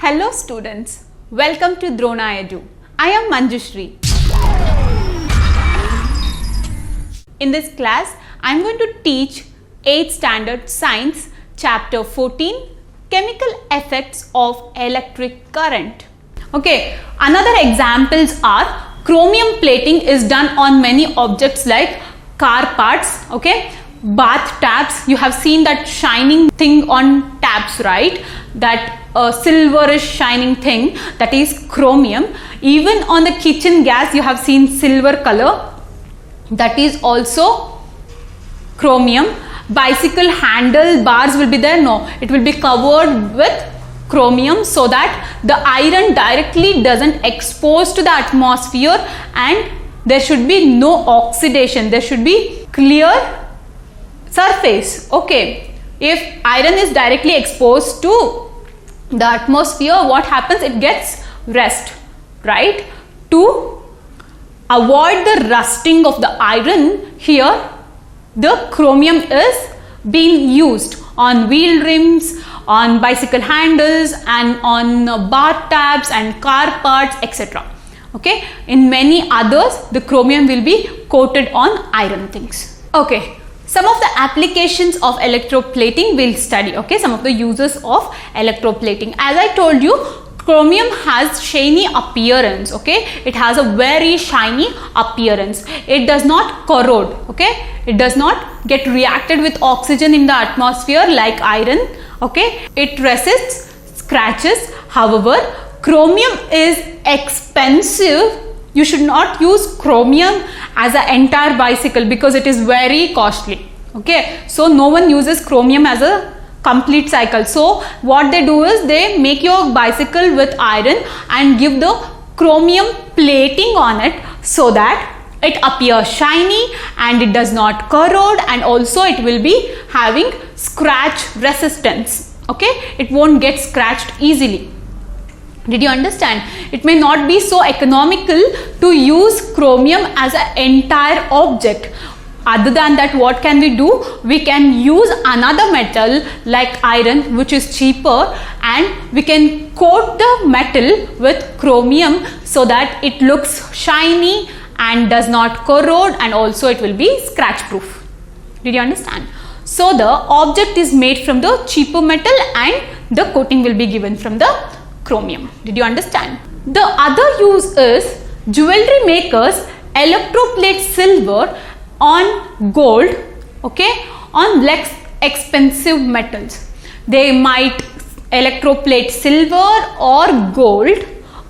Hello students, welcome to Drona Edu. I am Manjushri. In this class, I am going to teach 8th standard science chapter 14 chemical effects of electric current. Okay, another examples are chromium plating is done on many objects like car parts, okay, bath taps. You have seen that shining thing on taps, right? That silverish shining thing, that is chromium. Even on the kitchen gas you have seen silver color, that is also chromium. Bicycle handle bars will be there, no, it will be covered with chromium so that the iron directly doesn't expose to the atmosphere and there should be no oxidation, there should be clear surface. Okay, if iron is directly exposed to the atmosphere, what happens? It gets rust, right? To avoid the rusting of the iron, here the chromium is being used on wheel rims, on bicycle handles and on bath taps and car parts, etc. Okay, in many others the chromium will be coated on iron things. Okay, some of the applications of electroplating we'll study. Okay, some of the uses of electroplating. As I told you, chromium has shiny appearance. Okay, it has a very shiny appearance. It does not corrode. Okay, it does not get reacted with oxygen in the atmosphere like iron. Okay, it resists scratches. However, chromium is expensive. You should not use chromium as an entire bicycle because it is very costly. Okay, so no one uses chromium as a complete cycle. So what they do is they make your bicycle with iron and give the chromium plating on it so that it appears shiny and it does not corrode, and also it will be having scratch resistance. Okay, it won't get scratched easily. Did you understand? It may not be so economical to use chromium as an entire object. Other than that, what can we do? We can use another metal like iron, which is cheaper, and we can coat the metal with chromium so that it looks shiny and does not corrode, and also it will be scratch proof. Did you understand? So the object is made from the cheaper metal and the coating will be given from the chromium. Did you understand? The other use is jewelry makers electroplate silver on gold, okay, on less expensive metals. They might electroplate silver or gold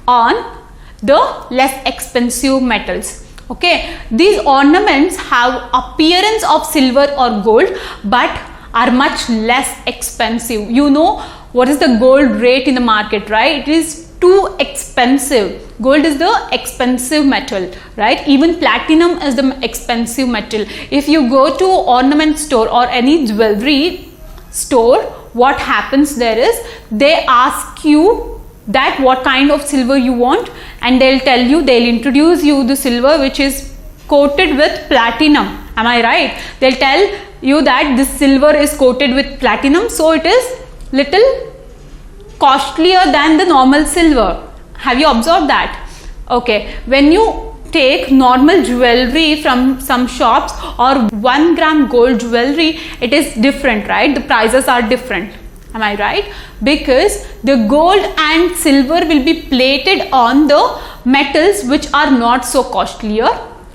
on the less expensive metals. Okay, these ornaments have appearance of silver or gold but are much less expensive. You know what is the gold rate in the market, right? It is too expensive. Gold is the expensive metal, right? Even platinum is the expensive metal. If you go to ornament store or any jewelry store, what happens there is they ask you that what kind of silver you want, and they'll tell you, they'll introduce you the silver which is coated with platinum. Am I right? They'll tell you that this silver is coated with platinum, so it is little costlier than the normal silver. Have you observed that? Okay, when you take normal jewelry from some shops or 1 gram gold jewelry, it is different, right? The prices are different. Am I right? Because the gold and silver will be plated on the metals which are not so costlier.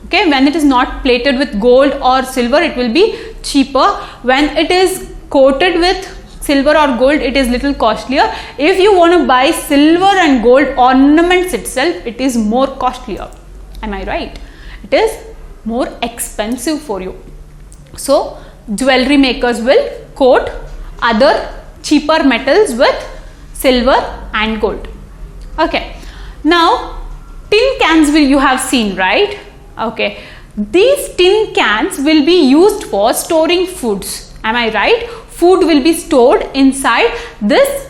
Okay, when it is not plated with gold or silver, it will be cheaper. When it is coated with silver or gold, it is little costlier. If you want to buy silver and gold ornaments itself, it is more costlier. Am I right? It is more expensive for you. So jewelry makers will coat other cheaper metals with silver and gold. Okay, now tin cans you have seen, right? Okay, these tin cans will be used for storing foods. Am I right? Food will be stored inside this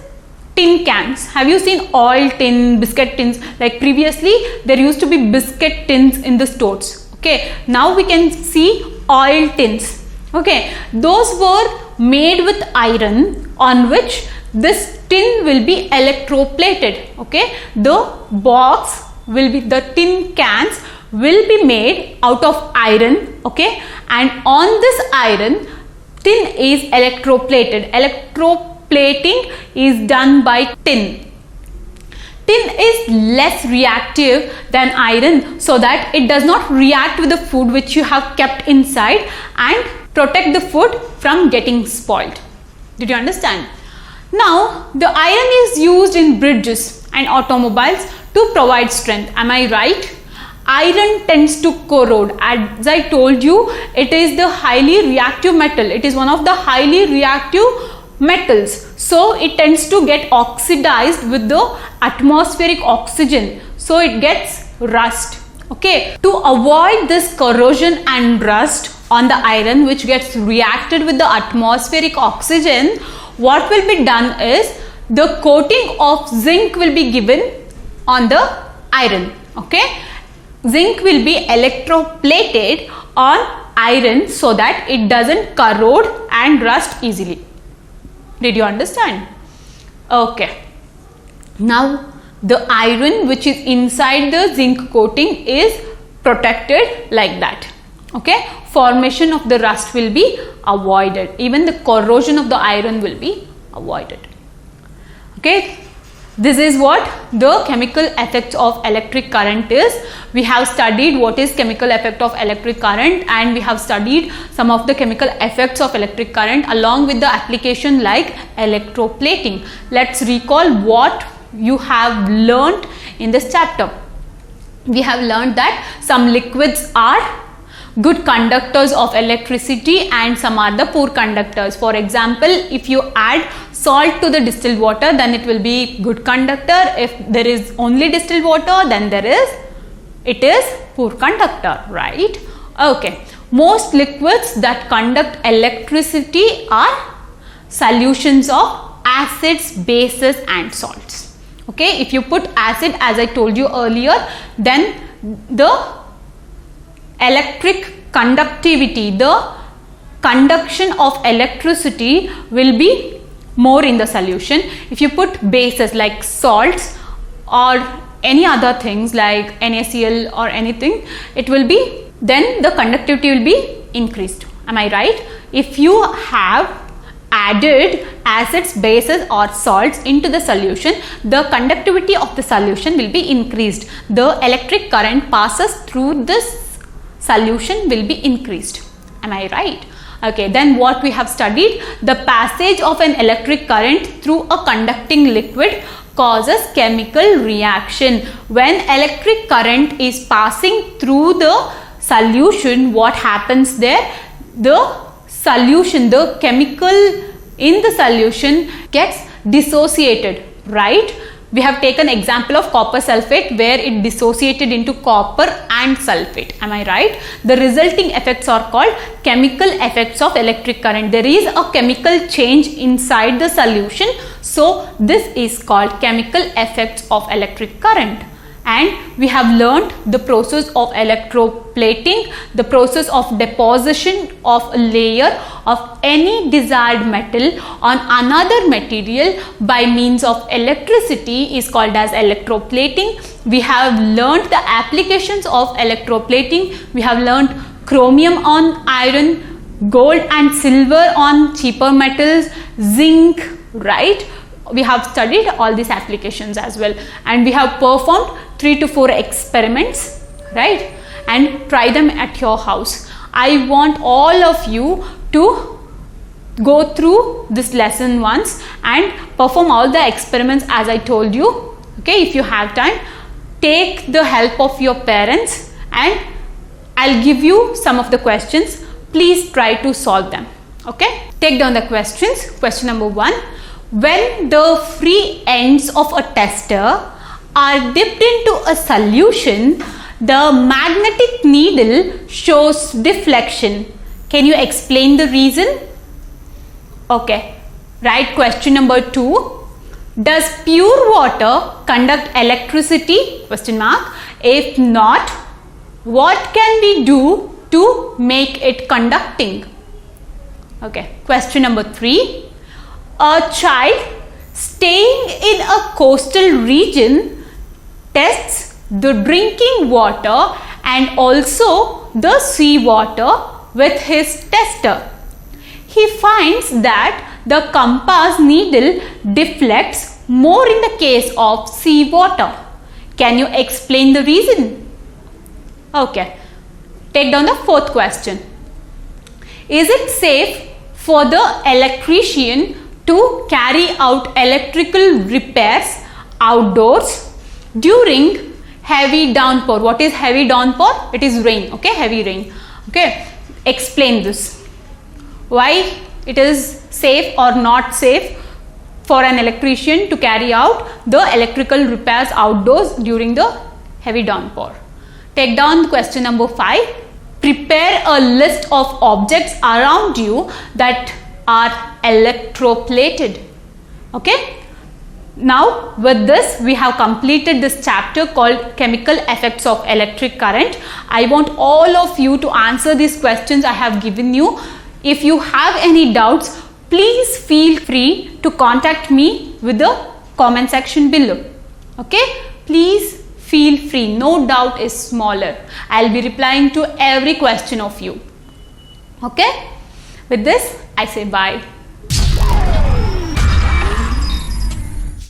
tin cans. Have you seen oil tin, biscuit tins? Like previously there used to be biscuit tins in the stores. Okay, now we can see oil tins. Okay, those were made with iron on which this tin will be electroplated. Okay, the box will be, the tin cans will be made out of iron. Okay, and on this iron, tin is electroplated. Electroplating is done by tin. Tin is less reactive than iron, so that it does not react with the food which you have kept inside and protect the food from getting spoiled. Did you understand? Now, the iron is used in bridges and automobiles to provide strength. Am I right? Iron tends to corrode. As I told you, it is the highly reactive metal. It is one of the highly reactive metals. So, it tends to get oxidized with the atmospheric oxygen. So, it gets rust. Okay. To avoid this corrosion and rust on the iron which gets reacted with the atmospheric oxygen, what will be done is the coating of zinc will be given on the iron. Okay. Zinc will be electroplated on iron so that it doesn't corrode and rust easily. Did you understand? Okay. Now, the iron which is inside the zinc coating is protected like that. Okay. Formation of the rust will be avoided. Even the corrosion of the iron will be avoided. Okay. This is what the chemical effects of electric current is. We have studied what is chemical effect of electric current, and we have studied some of the chemical effects of electric current along with the application like electroplating. Let's recall what you have learnt in this chapter. We have learnt that some liquids are good conductors of electricity and some are the poor conductors. For example, if you add salt to the distilled water, then it will be good conductor. If there is only distilled water, then it is poor conductor, right? Okay. Most liquids that conduct electricity are solutions of acids, bases and salts. Okay. If you put acid, as I told you earlier, then the electric conductivity, the conduction of electricity will be more in the solution. If you put bases like salts or any other things like NaCl or anything, it will be, then the conductivity will be increased. Am I right? If you have added acids, bases or salts into the solution, the conductivity of the solution will be increased. The electric current passes through this solution will be increased. Am I right? Okay, then what we have studied, the passage of an electric current through a conducting liquid causes chemical reaction. When electric current is passing through the solution, what happens there? The solution, the chemical in the solution gets dissociated, right? We have taken example of copper sulfate where it dissociated into copper and sulfate. Am I right? The resulting effects are called chemical effects of electric current. There is a chemical change inside the solution. So, this is called chemical effects of electric current. And we have learnt the process of electroplating, the process of deposition of a layer of any desired metal on another material by means of electricity is called as electroplating. We have learnt the applications of electroplating. We have learnt chromium on iron, gold and silver on cheaper metals, zinc, right? We have studied all these applications as well, and we have performed 3 to 4 experiments, right, and try them at your house. I want all of you to go through this lesson once and perform all the experiments as I told you. Okay, if you have time, take the help of your parents and I'll give you some of the questions. Please try to solve them. Okay, take down the questions. Question number 1. When the free ends of a tester are dipped into a solution, the magnetic needle shows deflection. Can you explain the reason? Okay, right. Question number 2. Does pure water conduct electricity? Question mark. If not, what can we do to make it conducting? Okay. Question number 3. A child staying in a coastal region tests the drinking water and also the seawater with his tester. He finds that the compass needle deflects more in the case of seawater. Can you explain the reason? Okay, take down the fourth question. Is it safe for the electrician to carry out electrical repairs outdoors during heavy downpour? What is heavy downpour? It is rain. Okay, heavy rain. Okay, explain this. Why it is safe or not safe for an electrician to carry out the electrical repairs outdoors during the heavy downpour? Take down question number 5. Prepare a list of objects around you that are electroplated. Okay. Now with this we have completed this chapter called chemical effects of electric current. I want all of you to answer these questions I have given you. If you have any doubts, please feel free to contact me with the comment section below. Okay, please feel free. No doubt is smaller. I'll be replying to every question of you. Okay, with this I say bye.